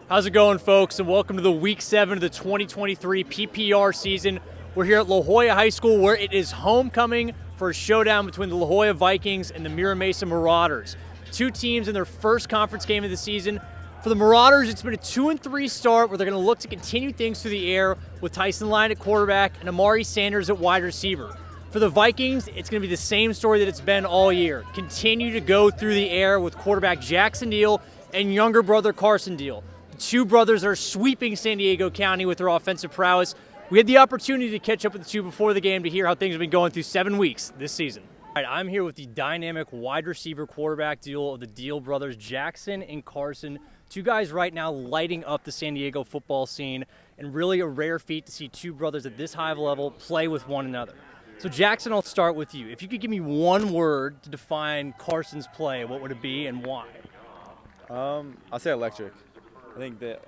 How's it going, folks? And welcome to the Week 7 of the 2023 PPR season. We're here at La Jolla High School where it is homecoming for a showdown between the La Jolla Vikings and the Mesa Marauders. Two teams in their first conference game of the season. For the Marauders, it's been a 2-3 start where they're going to look to continue things through the air with Tyson Lyon at quarterback and Amari Sanders at wide receiver. For the Vikings, it's going to be the same story that it's been all year. Continue to go through the air with quarterback Jackson Diehl and younger brother Carson Diehl. The two brothers are sweeping San Diego County with their offensive prowess. We had the opportunity to catch up with the two before the game to hear how things have been going through 7 weeks this season. All right, I'm here with the dynamic wide receiver quarterback duo of the Diehl brothers, Jackson and Carson. Two guys right now lighting up the San Diego football scene, and really a rare feat to see two brothers at this high of a level play with one another. So Jackson, I'll start with you. If you could give me one word to define Carson's play, what would it be and why? I'll say electric. I think that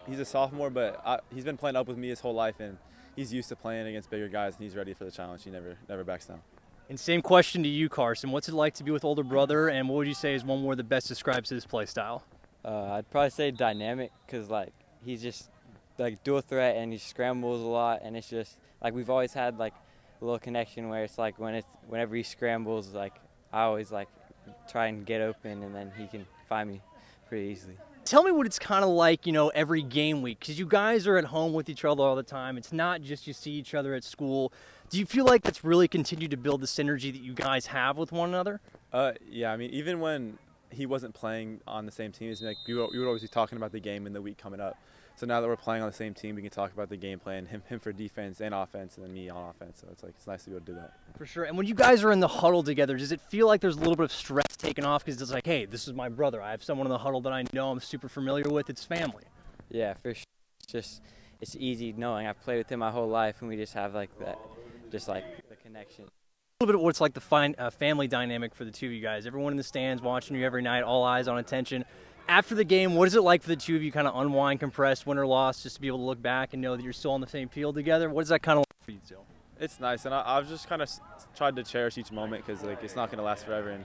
he's a sophomore, but he's been playing up with me his whole life, and he's used to playing against bigger guys, and he's ready for the challenge. He never backs down. And same question to you, Carson. What's it like to be with older brother, and what would you say is one word that best describes his play style? I'd probably say dynamic, because he's just dual threat, and he scrambles a lot, and it's just we've always had a little connection where it's whenever he scrambles, I always try and get open, and then he can find me pretty easily. Tell me what it's kind of like, every game week, because you guys are at home with each other all the time. It's not just you see each other at school. Do you feel like that's really continued to build the synergy that you guys have with one another? Yeah, I mean, even when he wasn't playing on the same team, we would always be talking about the game in the week coming up. So now that we're playing on the same team, we can talk about the game plan, him for defense and offense, and then me on offense. So it's nice to be able to do that. For sure. And when you guys are in the huddle together, does it feel like there's a little bit of stress taken off because it's hey, this is my brother. I have someone in the huddle that I know I'm super familiar with. It's family. Yeah, for sure. It's easy knowing I've played with him my whole life, and we just have the connection. A little bit of what's the family dynamic for the two of you guys. Everyone in the stands watching you every night, all eyes on attention. After the game, what is it like for the two of you kind of unwind, compress, win or loss, just to be able to look back and know that you're still on the same field together? What is that kind of like for you two? It's nice, and I've just kind of tried to cherish each moment because it's not going to last forever, and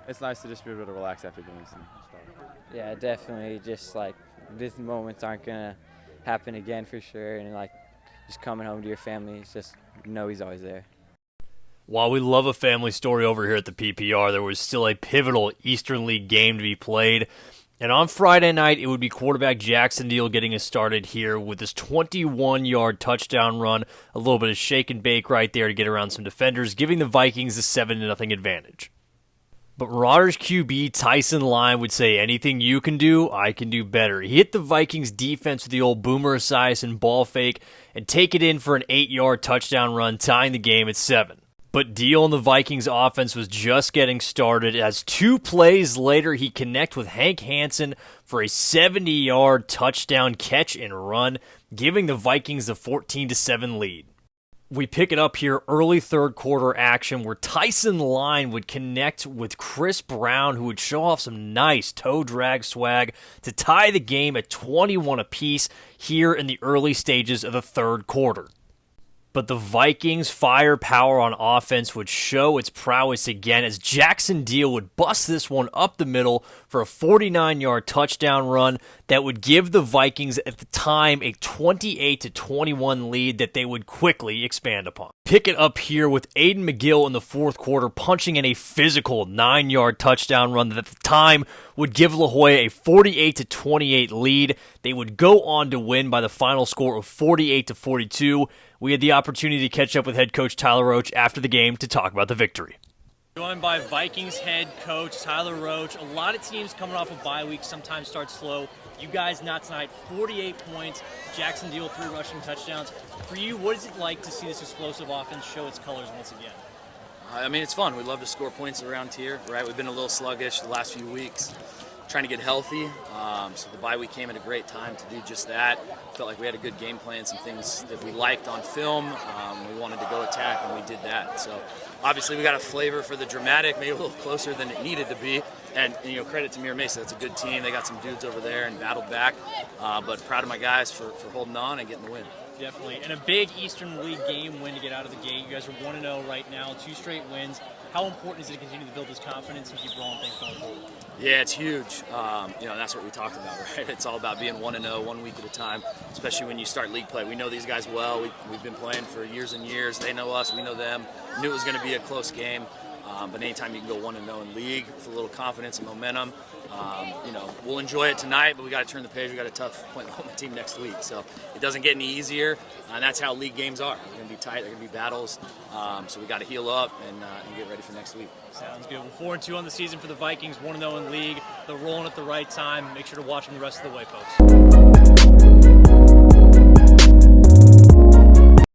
it's nice to just be able to relax after games and stuff. Yeah, definitely. Just these moments aren't going to happen again for sure, and just coming home to your family, it's just know he's always there. While we love a family story over here at the PPR, there was still a pivotal Eastern League game to be played. And on Friday night, it would be quarterback Jackson Diehl getting us started here with this 21-yard touchdown run, a little bit of shake and bake right there to get around some defenders, giving the Vikings a 7-0 advantage. But Marauders QB Tyson Lyon would say, anything you can do, I can do better. He hit the Vikings defense with the old boomer esiason ball fake and take it in for an 8-yard touchdown run, tying the game at 7. But Diehl and the Vikings offense was just getting started as 2 plays later he connect with Hank Hansen for a 70-yard touchdown catch and run, giving the Vikings a 14-7 lead. We pick it up here early third quarter action where Tyson Lyon would connect with Chris Brown, who would show off some nice toe drag swag to tie the game at 21 apiece here in the early stages of the third quarter. But the Vikings' firepower on offense would show its prowess again as Jackson Diehl would bust this one up the middle for a 49-yard touchdown run that would give the Vikings at the time a 28-21 lead that they would quickly expand upon. Pick it up here with Aiden McGill in the fourth quarter punching in a physical 9-yard touchdown run that at the time would give La Jolla a 48-28 lead. They would go on to win by the final score of 48-42. We had the opportunity to catch up with head coach Tyler Roach after the game to talk about the victory. Joined by Vikings head coach Tyler Roach. A lot of teams coming off a bye week sometimes start slow. You guys not tonight, 48 points. Jackson Diehl 3 rushing touchdowns. For you, what is it like to see this explosive offense show its colors once again? I mean, it's fun. We love to score points around here, right? We've been a little sluggish the last few weeks, trying to get healthy. So the bye week came at a great time to do just that. Felt like we had a good game plan, some things that we liked on film. We wanted to go attack, and we did that. So obviously we got a flavor for the dramatic, maybe a little closer than it needed to be. And credit to Mesa. That's a good team. They got some dudes over there and battled back. But proud of my guys for holding on and getting the win. Definitely. And a big Eastern League game win to get out of the gate. You guys are 1-0 right now, 2 straight wins. How important is it to continue to build this confidence and keep rolling things going forward? Yeah, it's huge. That's what we talked about, right? It's all about being 1-0, 1 week at a time, especially when you start league play. We know these guys well. We've been playing for years and years. They know us. We know them. Knew it was going to be a close game. But anytime you can go 1-0 in league with a little confidence and momentum, we'll enjoy it tonight, but we got to turn the page. We got a tough Oklahoma team next week. So it doesn't get any easier, and that's how league games are. They're going to be tight. They're going to be battles. So we got to heal up and get ready for next week. Sounds good. Well, 4-2 on the season for the Vikings, 1-0 in league. They're rolling at the right time. Make sure to watch them the rest of the way, folks.